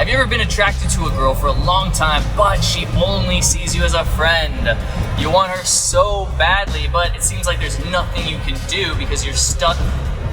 Have you ever been attracted to a girl for a long time, but she only sees you as a friend? You want her so badly, but it seems like there's nothing you can do because you're stuck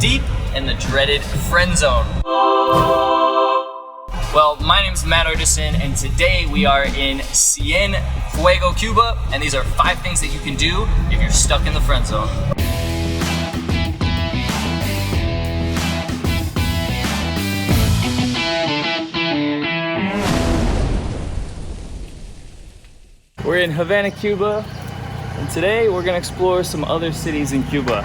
deep in the dreaded friend zone. Well, my name's Matt Artisan, and today we are in Cienfuegos, Cuba, and these are 5 things that you can do if you're stuck in the friend zone. We're in Havana, Cuba, and today we're gonna explore some other cities in Cuba.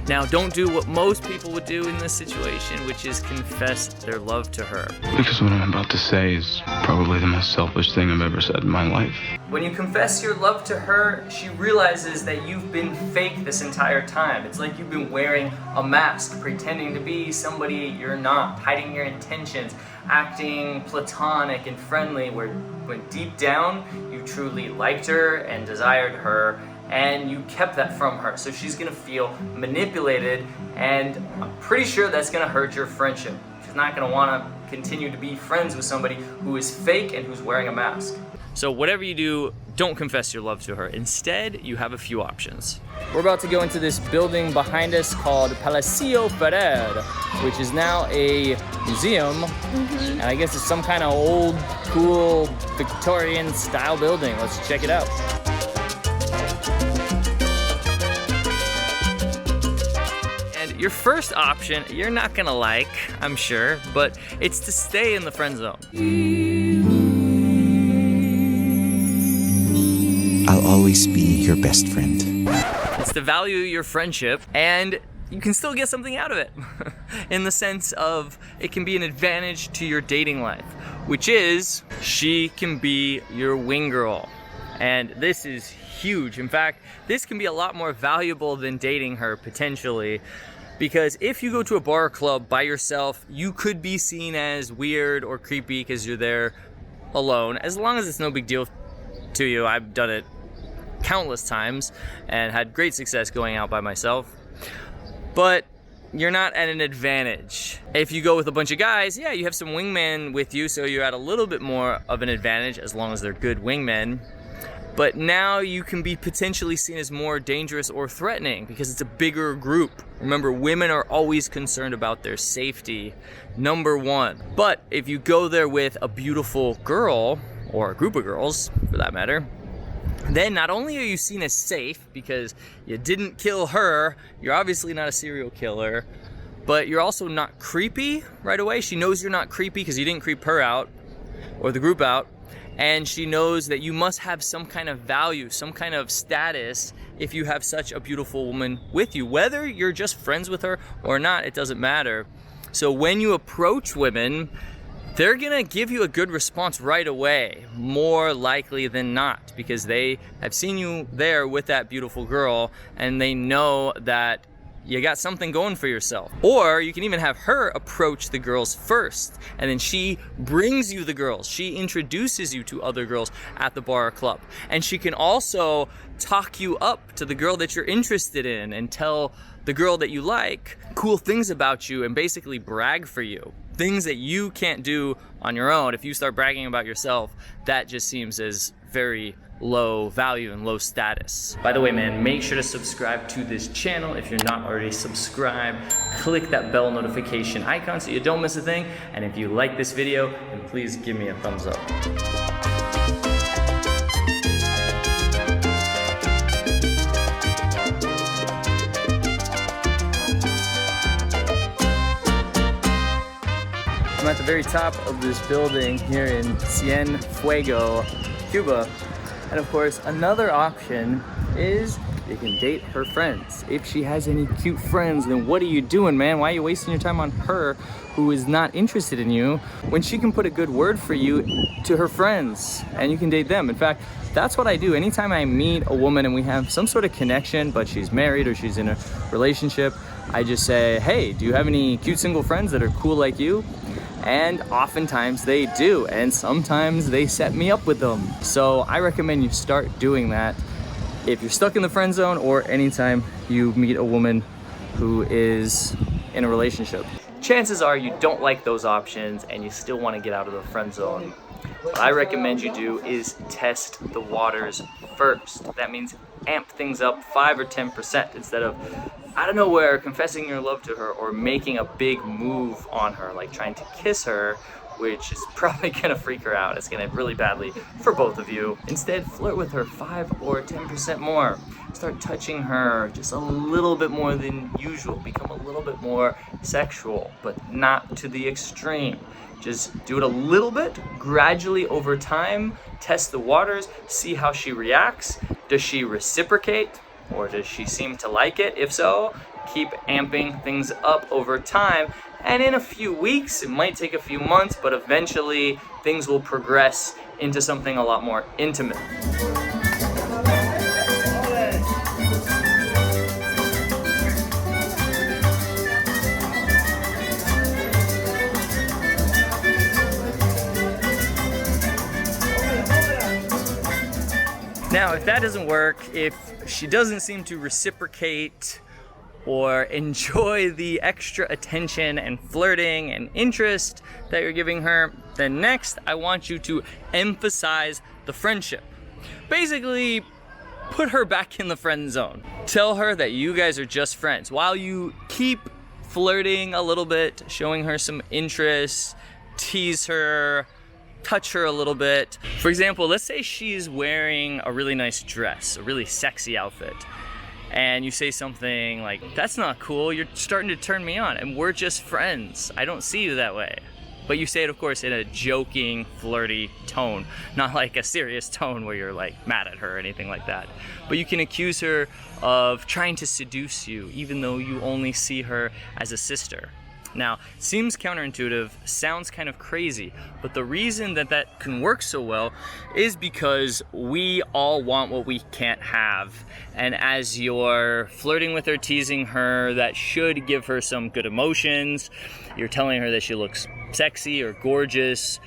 Now, don't do what most people would do in this situation, which is confess their love to her. Because what I'm about to say is probably the most selfish thing I've ever said in my life. When you confess your love to her, she realizes that you've been fake this entire time. It's like you've been wearing a mask, pretending to be somebody you're not, hiding your intentions, acting platonic and friendly, when deep down you truly liked her and desired her, and you kept that from her. So she's gonna feel manipulated, and I'm pretty sure that's gonna hurt your friendship. She's not gonna wanna continue to be friends with somebody who is fake and who's wearing a mask. So whatever you do, don't confess your love to her. Instead, you have a few options. We're about to go into this building behind us called Palacio Ferrer, which is now a museum. And I guess it's some kind of old, cool, Victorian style building. Let's check it out. Your first option, you're not gonna like, I'm sure, but it's to stay in the friend zone. I'll always be your best friend. It's to value your friendship, and you can still get something out of it. In the sense of, it can be an advantage to your dating life, which is, she can be your wing girl. And this is huge. In fact, this can be a lot more valuable than dating her, potentially. Because if you go to a bar or club by yourself, you could be seen as weird or creepy because you're there alone. As long as it's no big deal to you. I've done it countless times and had great success going out by myself. But you're not at an advantage. If you go with a bunch of guys, yeah, you have some wingmen with you, so you're at a little bit more of an advantage as long as they're good wingmen. But now you can be potentially seen as more dangerous or threatening because it's a bigger group. Remember, women are always concerned about their safety, #1. But if you go there with a beautiful girl, or a group of girls for that matter, then not only are you seen as safe because you didn't kill her, you're obviously not a serial killer, but you're also not creepy right away. She knows you're not creepy because you didn't creep her out, or the group out. And she knows that you must have some kind of value, some kind of status if you have such a beautiful woman with you. Whether you're just friends with her or not, it doesn't matter. So when you approach women, they're gonna give you a good response right away, more likely than not, because they have seen you there with that beautiful girl and they know that you got something going for yourself. Or you can even have her approach the girls first, and then she brings you the girls. She introduces you to other girls at the bar or club. And she can also talk you up to the girl that you're interested in and tell the girl that you like cool things about you and basically brag for you. Things that you can't do on your own. If you start bragging about yourself, that just seems as very low value and low status. By the way, man, make sure to subscribe to this channel if you're not already subscribed. Click that bell notification icon so you don't miss a thing. And if you like this video, then please give me a thumbs up. I'm at the very top of this building here in Cienfuegos, Cuba. And of course, another option is you can date her friends. If she has any cute friends, then what are you doing, man? Why are you wasting your time on her who is not interested in you when she can put a good word for you to her friends and you can date them? In fact, that's what I do. Anytime I meet a woman and we have some sort of connection, but she's married or she's in a relationship, I just say, hey, do you have any cute single friends that are cool like you? And oftentimes they do, and sometimes they set me up with them. So I recommend you start doing that. if you're stuck in the friend zone or anytime you meet a woman who is in a relationship. Chances are you don't like those options and you still want to get out of the friend zone. What I recommend you do is test the waters first. That means amp things up 5 or 10% instead of out of nowhere confessing your love to her or making a big move on her, like trying to kiss her, which is probably gonna freak her out. It's gonna end really badly for both of you. Instead, flirt with her 5 or 10% more. Start touching her just a little bit more than usual. Become a little bit more sexual, but not to the extreme. Just do it a little bit, gradually over time. Test the waters, see how she reacts. Does she reciprocate, or does she seem to like it? If so, keep amping things up over time. And in a few weeks, it might take a few months, but eventually things will progress into something a lot more intimate. Now, if that doesn't work, if she doesn't seem to reciprocate or enjoy the extra attention and flirting and interest that you're giving her, then next I want you to emphasize the friendship. Basically, put her back in the friend zone. Tell her that you guys are just friends while you keep flirting a little bit, showing her some interest, tease her, touch her a little bit. For example, let's say she's wearing a really nice dress, a really sexy outfit, and you say something like, "That's not cool, you're starting to turn me on, and we're just friends. I don't see you that way." But you say it, of course, in a joking, flirty tone, not like a serious tone where you're like mad at her or anything like that. But you can accuse her of trying to seduce you, even though you only see her as a sister. Now, seems counterintuitive, sounds kind of crazy, but the reason that that can work so well is because we all want what we can't have. And as you're flirting with her, teasing her, that should give her some good emotions. You're telling her that she looks sexy or gorgeous,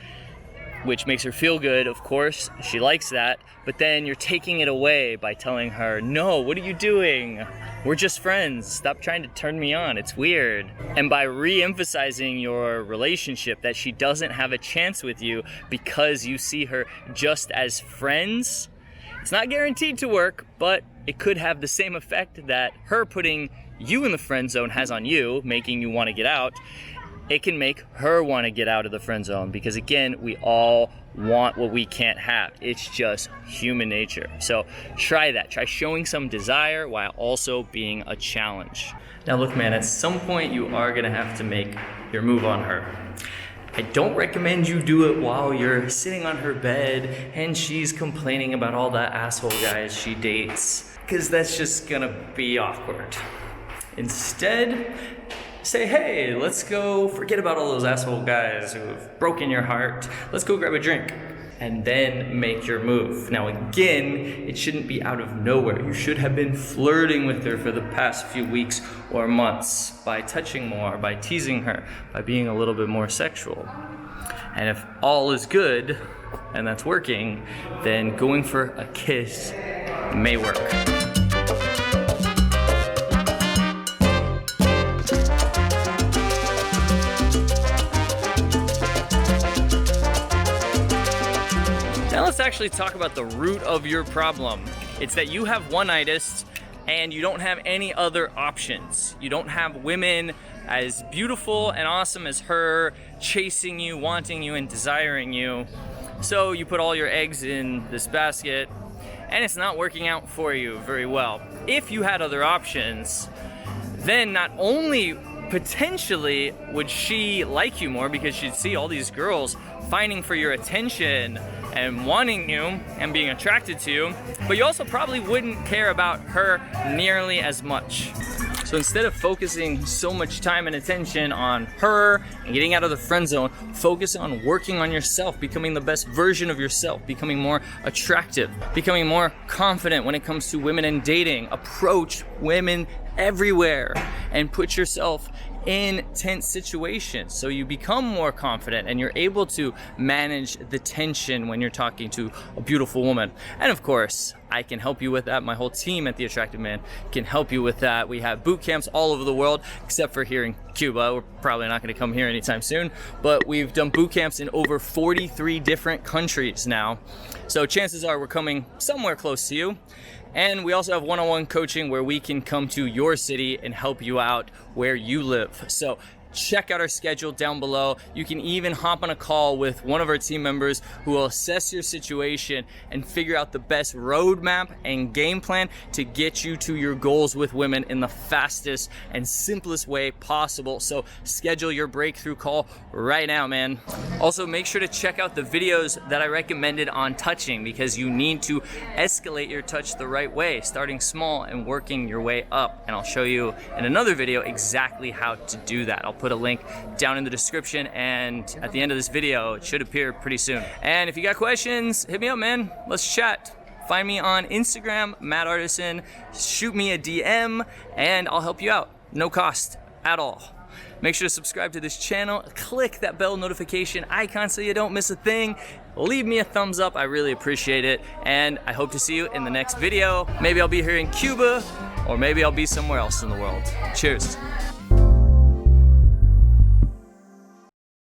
which makes her feel good, of course. She likes that. But then you're taking it away by telling her, "No, what are you doing? We're just friends. Stop trying to turn me on. It's weird." And by re-emphasizing your relationship, that she doesn't have a chance with you because you see her just as friends, it's not guaranteed to work, but it could have the same effect that her putting you in the friend zone has on you, making you want to get out. It can make her want to get out of the friend zone because, again, we all want what we can't have. It's just human nature. So try that. Try showing some desire while also being a challenge. Now look, man, at some point you are going to have to make your move on her. I don't recommend you do it while you're sitting on her bed and she's complaining about all the asshole guys she dates, because that's just going to be awkward. Instead, say, "Hey, let's go forget about all those asshole guys who have broken your heart. Let's go grab a drink." And then make your move. Now again, it shouldn't be out of nowhere. You should have been flirting with her for the past few weeks or months by touching more, by teasing her, by being a little bit more sexual. And if all is good and that's working, then going for a kiss may work. Now let's actually talk about the root of your problem. It's that you have one-itis and you don't have any other options. You don't have women as beautiful and awesome as her chasing you, wanting you, and desiring you. So you put all your eggs in this basket and it's not working out for you very well. If you had other options, then not only potentially would she like you more because she'd see all these girls fighting for your attention and wanting you and being attracted to you, but you also probably wouldn't care about her nearly as much. So instead of focusing so much time and attention on her and getting out of the friend zone, focus on working on yourself, becoming the best version of yourself, becoming more attractive, becoming more confident when it comes to women and dating. Approach women everywhere and put yourself in tense situations so you become more confident and you're able to manage the tension when you're talking to a beautiful woman. And of course, I can help you with that. My whole team at The Attractive Man can help you with that. We have boot camps all over the world, except for here in Cuba. We're probably not going to come here anytime soon, but we've done boot camps in over 43 different countries now. So chances are we're coming somewhere close to you. And we also have one-on-one coaching where we can come to your city and help you out where you live. So check out our schedule down below. You can even hop on a call with one of our team members who will assess your situation and figure out the best roadmap and game plan to get you to your goals with women in the fastest and simplest way possible. So schedule your breakthrough call right now, man. Also, make sure to check out the videos that I recommended on touching, because you need to escalate your touch the right way, starting small and working your way up. And I'll show you in another video exactly how to do that. I'll put a link down in the description, and at the end of this video it should appear pretty soon. And if you got questions, hit me up, man. Let's chat. Find me on Instagram, Matt Artisan. Shoot me a DM and I'll help you out. No cost at all. Make sure to subscribe to this channel, click that bell notification icon so you don't miss a thing. Leave me a thumbs up, I really appreciate it. And I hope to see you in the next video. Maybe I'll be here in Cuba, or maybe I'll be somewhere else in the world. Cheers.